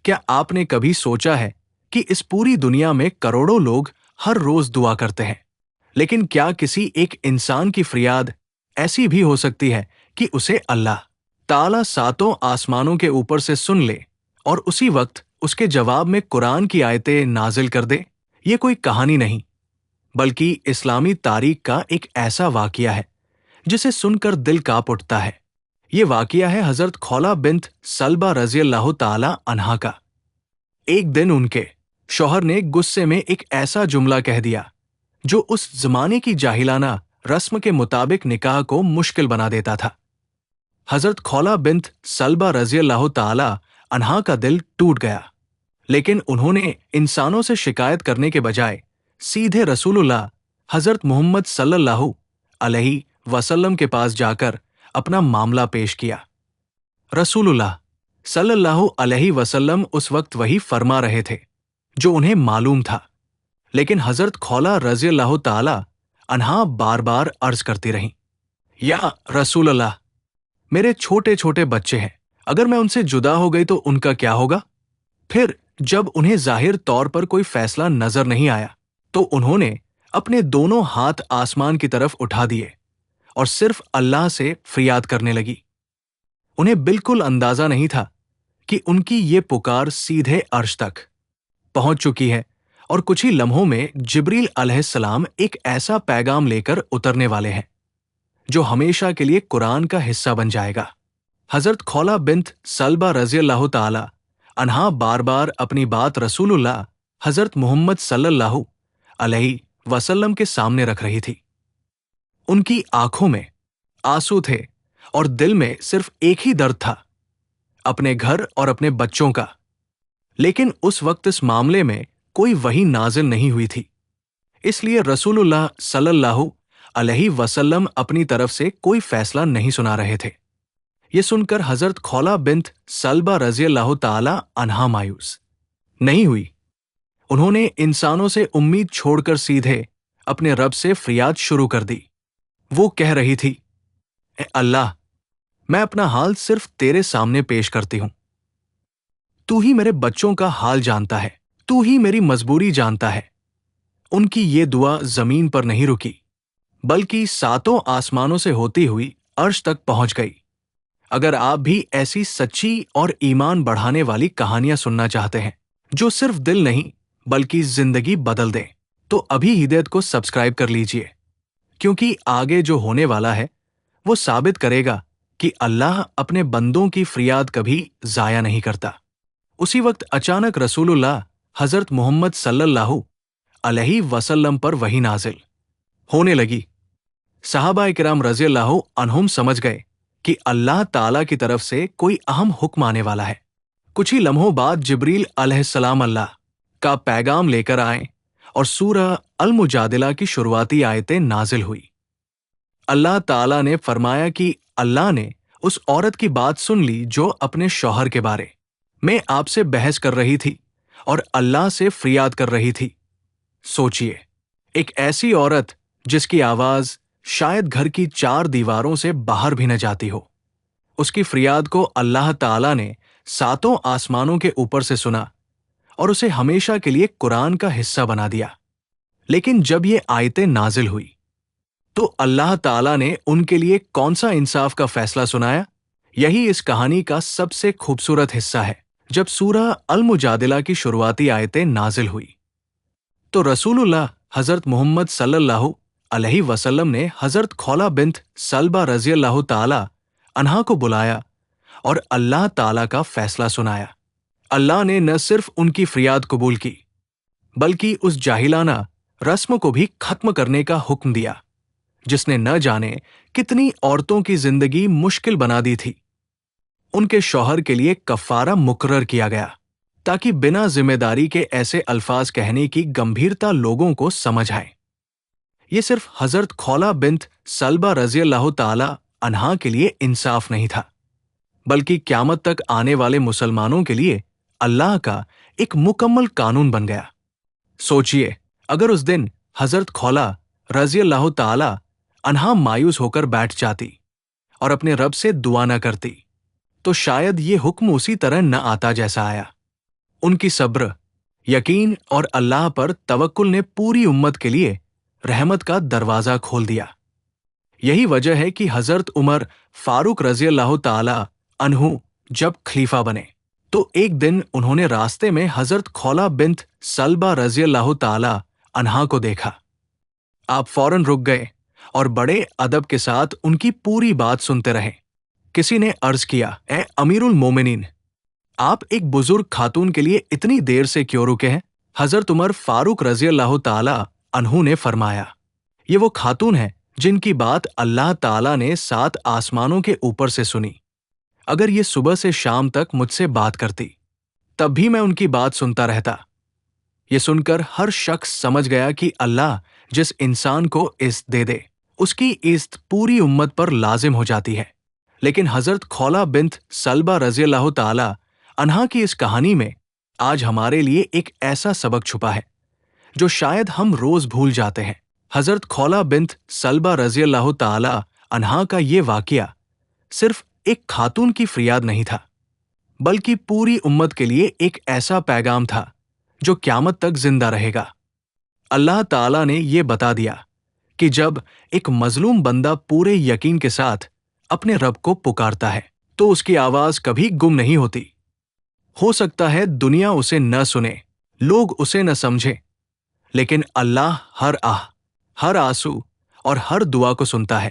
کیا آپ نے کبھی سوچا ہے کہ اس پوری دنیا میں کروڑوں لوگ ہر روز دعا کرتے ہیں، لیکن کیا کسی ایک انسان کی فریاد ایسی بھی ہو سکتی ہے کہ اسے اللہ تعالیٰ ساتوں آسمانوں کے اوپر سے سن لے اور اسی وقت اس کے جواب میں قرآن کی آیتیں نازل کر دے؟ یہ کوئی کہانی نہیں، بلکہ اسلامی تاریخ کا ایک ایسا واقعہ ہے جسے سن کر دل کانپ اٹھتا ہے۔ یہ واقعہ ہے حضرت خولہ بنت سلبہ رضی اللہ تعالی عنہا کا۔ ایک دن ان کے شوہر نے غصے میں ایک ایسا جملہ کہہ دیا جو اس زمانے کی جاہلانہ رسم کے مطابق نکاح کو مشکل بنا دیتا تھا۔ حضرت خولہ بنت سلبہ رضی اللہ تعالی عنہا کا دل ٹوٹ گیا، لیکن انہوں نے انسانوں سے شکایت کرنے کے بجائے سیدھے رسول اللہ حضرت محمد صلی اللہ علیہ وسلم کے پاس جا کر اپنا معاملہ پیش کیا۔ رسول اللہ صلی اللہ علیہ وسلم اس وقت وہی فرما رہے تھے جو انہیں معلوم تھا، لیکن حضرت خولہ رضی اللہ تعالی عنہا بار بار عرض کرتی رہیں، یا رسول اللہ، میرے چھوٹے چھوٹے بچے ہیں، اگر میں ان سے جدا ہو گئی تو ان کا کیا ہوگا؟ پھر جب انہیں ظاہر طور پر کوئی فیصلہ نظر نہیں آیا تو انہوں نے اپنے دونوں ہاتھ آسمان کی طرف اٹھا دیے اور صرف اللہ سے فریاد کرنے لگی۔ انہیں بالکل اندازہ نہیں تھا کہ ان کی یہ پکار سیدھے عرش تک پہنچ چکی ہے اور کچھ ہی لمحوں میں جبریل علیہ السلام ایک ایسا پیغام لے کر اترنے والے ہیں جو ہمیشہ کے لیے قرآن کا حصہ بن جائے گا۔ حضرت خولہ بنت سلبہ رضی اللہ تعالی عنہا بار بار اپنی بات رسول اللہ حضرت محمد صلی اللہ علیہ وسلم کے سامنے رکھ رہی تھی۔ ان کی آنکھوں میں آنسو تھے اور دل میں صرف ایک ہی درد تھا، اپنے گھر اور اپنے بچوں کا۔ لیکن اس وقت اس معاملے میں کوئی وحی نازل نہیں ہوئی تھی، اس لیے رسول اللہ صلی اللہ علیہ وسلم اپنی طرف سے کوئی فیصلہ نہیں سنا رہے تھے۔ یہ سن کر حضرت خولہ بنت سلبہ رضی اللہ تعالی عنہا مایوس نہیں ہوئی۔ انہوں نے انسانوں سے امید چھوڑ کر سیدھے اپنے رب سے فریاد شروع کر دی۔ وہ کہہ رہی تھی، اے اللہ، میں اپنا حال صرف تیرے سامنے پیش کرتی ہوں۔ تو ہی میرے بچوں کا حال جانتا ہے، تو ہی میری مجبوری جانتا ہے۔ ان کی یہ دعا زمین پر نہیں رکی، بلکہ ساتوں آسمانوں سے ہوتی ہوئی عرش تک پہنچ گئی۔ اگر آپ بھی ایسی سچی اور ایمان بڑھانے والی کہانیاں سننا چاہتے ہیں جو صرف دل نہیں بلکہ زندگی بدل دیں، تو ابھی ہدایت کو سبسکرائب کر لیجئے، کیونکہ آگے جو ہونے والا ہے وہ ثابت کرے گا کہ اللہ اپنے بندوں کی فریاد کبھی ضائع نہیں کرتا۔ اسی وقت اچانک رسول اللہ حضرت محمد صلی اللہ علیہ وسلم پر وحی نازل ہونے لگی۔ صحابہ کرام رضی اللہ عنہم سمجھ گئے کہ اللہ تعالیٰ کی طرف سے کوئی اہم حکم آنے والا ہے۔ کچھ ہی لمحوں بعد جبریل علیہ السلام اللہ کا پیغام لے کر آئے اور سورہ المجادلہ کی شروعاتی آیتیں نازل ہوئی۔ اللہ تعالیٰ نے فرمایا کہ اللہ نے اس عورت کی بات سن لی جو اپنے شوہر کے بارے میں آپ سے بحث کر رہی تھی اور اللہ سے فریاد کر رہی تھی۔ سوچئے، ایک ایسی عورت جس کی آواز شاید گھر کی 4 دیواروں سے باہر بھی نہ جاتی ہو، اس کی فریاد کو اللہ تعالیٰ نے ساتوں آسمانوں کے اوپر سے سنا اور اسے ہمیشہ کے لیے قرآن کا حصہ بنا دیا۔ لیکن جب یہ آیتیں نازل ہوئی تو اللہ تعالیٰ نے ان کے لیے کون سا انصاف کا فیصلہ سنایا؟ یہی اس کہانی کا سب سے خوبصورت حصہ ہے۔ جب سورہ المجادلہ کی شروعاتی آیتیں نازل ہوئی تو رسول اللہ حضرت محمد صلی اللہ علیہ وسلم نے حضرت خولہ بنت سلبہ رضی اللہ تعالی عنہا کو بلایا اور اللہ تعالیٰ کا فیصلہ سنایا۔ اللہ نے نہ صرف ان کی فریاد قبول کی بلکہ اس جاہلانہ رسم کو بھی ختم کرنے کا حکم دیا جس نے نہ جانے کتنی عورتوں کی زندگی مشکل بنا دی تھی۔ ان کے شوہر کے لیے کفارہ مقرر کیا گیا تاکہ بنا ذمہ داری کے ایسے الفاظ کہنے کی گمبھیرتا لوگوں کو سمجھ آئے۔ یہ صرف حضرت خولہ بنت سلبہ رضی اللہ تعالی عنہا کے لیے انصاف نہیں تھا، بلکہ قیامت تک آنے والے مسلمانوں کے لیے اللہ کا ایک مکمل قانون بن گیا۔ سوچئے، اگر اس دن حضرت خولہ رضی اللہ تعالی عنہا مایوس ہو کر بیٹھ جاتی اور اپنے رب سے دعا نہ کرتی تو شاید یہ حکم اسی طرح نہ آتا جیسا آیا۔ ان کی صبر، یقین اور اللہ پر توکل نے پوری امت کے لیے رحمت کا دروازہ کھول دیا۔ یہی وجہ ہے کہ حضرت عمر فاروق رضی اللہ تعالی عنہ جب خلیفہ بنے تو ایک دن انہوں نے راستے میں حضرت خولہ بنت سلبہ رضی اللہ تعالی عنہا کو دیکھا۔ آپ فوراً رک گئے اور بڑے ادب کے ساتھ ان کی پوری بات سنتے رہے۔ کسی نے عرض کیا، اے امیر المومنین، آپ ایک بزرگ خاتون کے لیے اتنی دیر سے کیوں رکے ہیں؟ حضرت عمر فاروق رضی اللہ تعالی عنہ نے فرمایا، یہ وہ خاتون ہے جن کی بات اللہ تعالیٰ نے 7 آسمانوں کے اوپر سے سنی۔ اگر یہ صبح سے شام تک مجھ سے بات کرتی تب بھی میں ان کی بات سنتا رہتا۔ یہ سن کر ہر شخص سمجھ گیا کہ اللہ جس انسان کو عزت دے دے اس کی عزت پوری امت پر لازم ہو جاتی ہے۔ لیکن حضرت خولہ بنت سلبہ رضی اللہ تعالی عنہا کی اس کہانی میں آج ہمارے لیے ایک ایسا سبق چھپا ہے جو شاید ہم روز بھول جاتے ہیں۔ حضرت خولہ بنت سلبہ رضی اللہ تعالی عنہا کا یہ واقعہ صرف ایک خاتون کی فریاد نہیں تھا، بلکہ پوری امت کے لیے ایک ایسا پیغام تھا جو قیامت تک زندہ رہے گا۔ اللہ تعالیٰ نے یہ بتا دیا کہ جب ایک مظلوم بندہ پورے یقین کے ساتھ اپنے رب کو پکارتا ہے تو اس کی آواز کبھی گم نہیں ہوتی۔ ہو سکتا ہے دنیا اسے نہ سنے، لوگ اسے نہ سمجھیں، لیکن اللہ ہر آہ، ہر آنسو اور ہر دعا کو سنتا ہے۔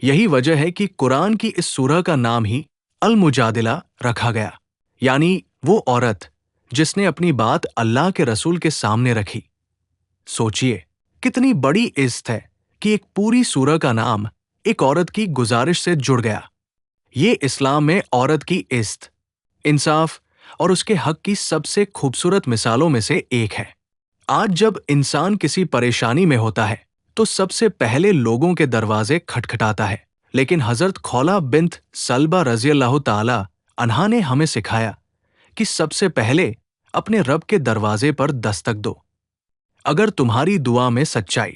یہی وجہ ہے کہ قرآن کی اس سورہ کا نام ہی المجادلہ رکھا گیا، یعنی وہ عورت جس نے اپنی بات اللہ کے رسول کے سامنے رکھی۔ سوچئے کتنی بڑی عزت ہے کہ ایک پوری سورہ کا نام ایک عورت کی گزارش سے جڑ گیا۔ یہ اسلام میں عورت کی عزت، انصاف اور اس کے حق کی سب سے خوبصورت مثالوں میں سے ایک ہے۔ آج جب انسان کسی پریشانی میں ہوتا ہے تو سب سے پہلے لوگوں کے دروازے کھٹکھٹاتا ہے، لیکن حضرت خولہ بنت سلبہ رضی اللہ تعالی عنہا نے ہمیں سکھایا کہ سب سے پہلے اپنے رب کے دروازے پر دستک دو۔ اگر تمہاری دعا میں سچائی،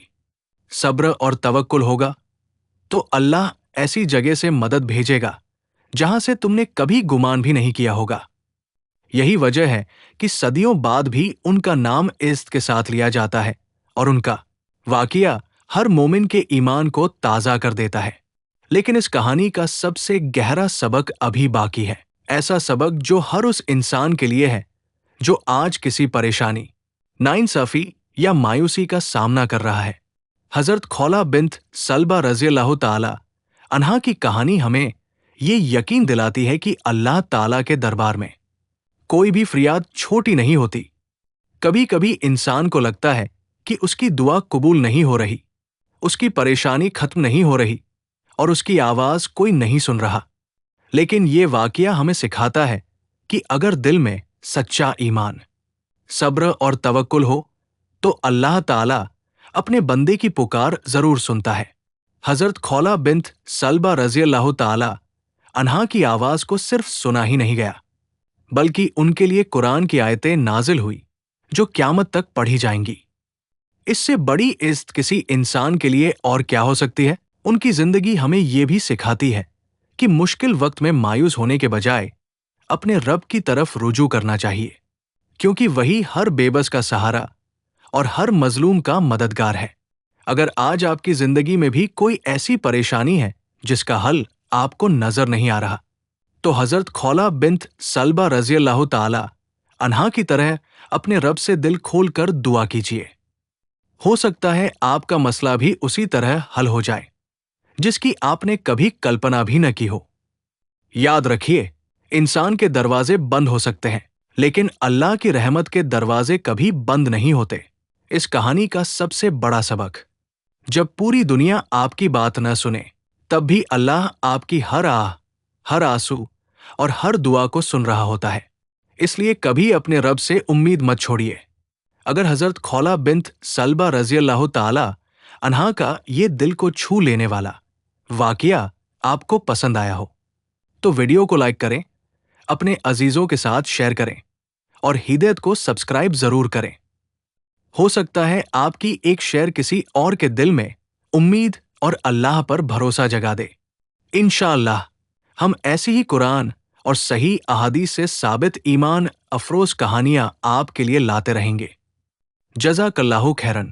صبر اور توکل ہوگا تو اللہ ایسی جگہ سے مدد بھیجے گا جہاں سے تم نے کبھی گمان بھی نہیں کیا ہوگا۔ یہی وجہ ہے کہ صدیوں بعد بھی ان کا نام عزت کے ساتھ لیا جاتا ہے اور ان کا واقعہ ہر مومن کے ایمان کو تازہ کر دیتا ہے۔ لیکن اس کہانی کا سب سے گہرا سبق ابھی باقی ہے، ایسا سبق جو ہر اس انسان کے لیے ہے جو آج کسی پریشانی، ناانصافی یا مایوسی کا سامنا کر رہا ہے۔ حضرت خولہ بنت سلبہ رضی اللہ تعالی عنہا کی کہانی ہمیں یہ یقین دلاتی ہے کہ اللہ تعالیٰ کے دربار میں کوئی بھی فریاد چھوٹی نہیں ہوتی۔ کبھی کبھی انسان کو لگتا ہے کہ اس کی دعا قبول نہیں ہو رہی، اس کی پریشانی ختم نہیں ہو رہی اور اس کی آواز کوئی نہیں سن رہا، لیکن یہ واقعہ ہمیں سکھاتا ہے کہ اگر دل میں سچا ایمان، صبر اور توکل ہو تو اللہ تعالیٰ اپنے بندے کی پکار ضرور سنتا ہے۔ حضرت خولہ بنت سلبہ رضی اللہ تعالی عنہا کی آواز کو صرف سنا ہی نہیں گیا، بلکہ ان کے لیے قرآن کی آیتیں نازل ہوئی جو قیامت تک پڑھی جائیں گی۔ اس سے بڑی عزت کسی انسان کے لیے اور کیا ہو سکتی ہے؟ ان کی زندگی ہمیں یہ بھی سکھاتی ہے کہ مشکل وقت میں مایوس ہونے کے بجائے اپنے رب کی طرف رجوع کرنا چاہیے، کیونکہ وہی ہر بے بس کا سہارا اور ہر مظلوم کا مددگار ہے۔ اگر آج آپ کی زندگی میں بھی کوئی ایسی پریشانی ہے جس کا حل آپ کو نظر نہیں آ رہا، تو حضرت خولہ بنت سلبہ رضی اللہ تعالی عنہا کی طرح اپنے رب سے دل کھول کر دعا کیجیے۔ ہو سکتا ہے آپ کا مسئلہ بھی اسی طرح حل ہو جائے جس کی آپ نے کبھی کلپنا بھی نہ کی ہو۔ یاد رکھیے، انسان کے دروازے بند ہو سکتے ہیں، لیکن اللہ کی رحمت کے دروازے کبھی بند نہیں ہوتے۔ اس کہانی کا سب سے بڑا سبق، جب پوری دنیا آپ کی بات نہ سنے تب بھی اللہ آپ کی ہر آہ، ہر آنسو اور ہر دعا کو سن رہا ہوتا ہے۔ اس لیے کبھی اپنے رب سے امید مت چھوڑیے۔ اگر حضرت خولہ بنت سلبہ رضی اللہ تعالی عنہا کا یہ دل کو چھو لینے والا واقعہ آپ کو پسند آیا ہو تو ویڈیو کو لائک کریں، اپنے عزیزوں کے ساتھ شیئر کریں اور ہدایت کو سبسکرائب ضرور کریں۔ ہو سکتا ہے آپ کی ایک شیئر کسی اور کے دل میں امید اور اللہ پر بھروسہ جگا دے۔ انشاءاللہ ہم ایسی ہی قرآن اور صحیح احادیث سے ثابت ایمان افروز کہانیاں آپ کے لیے لاتے رہیں گے۔ جزاک اللہ خیرن۔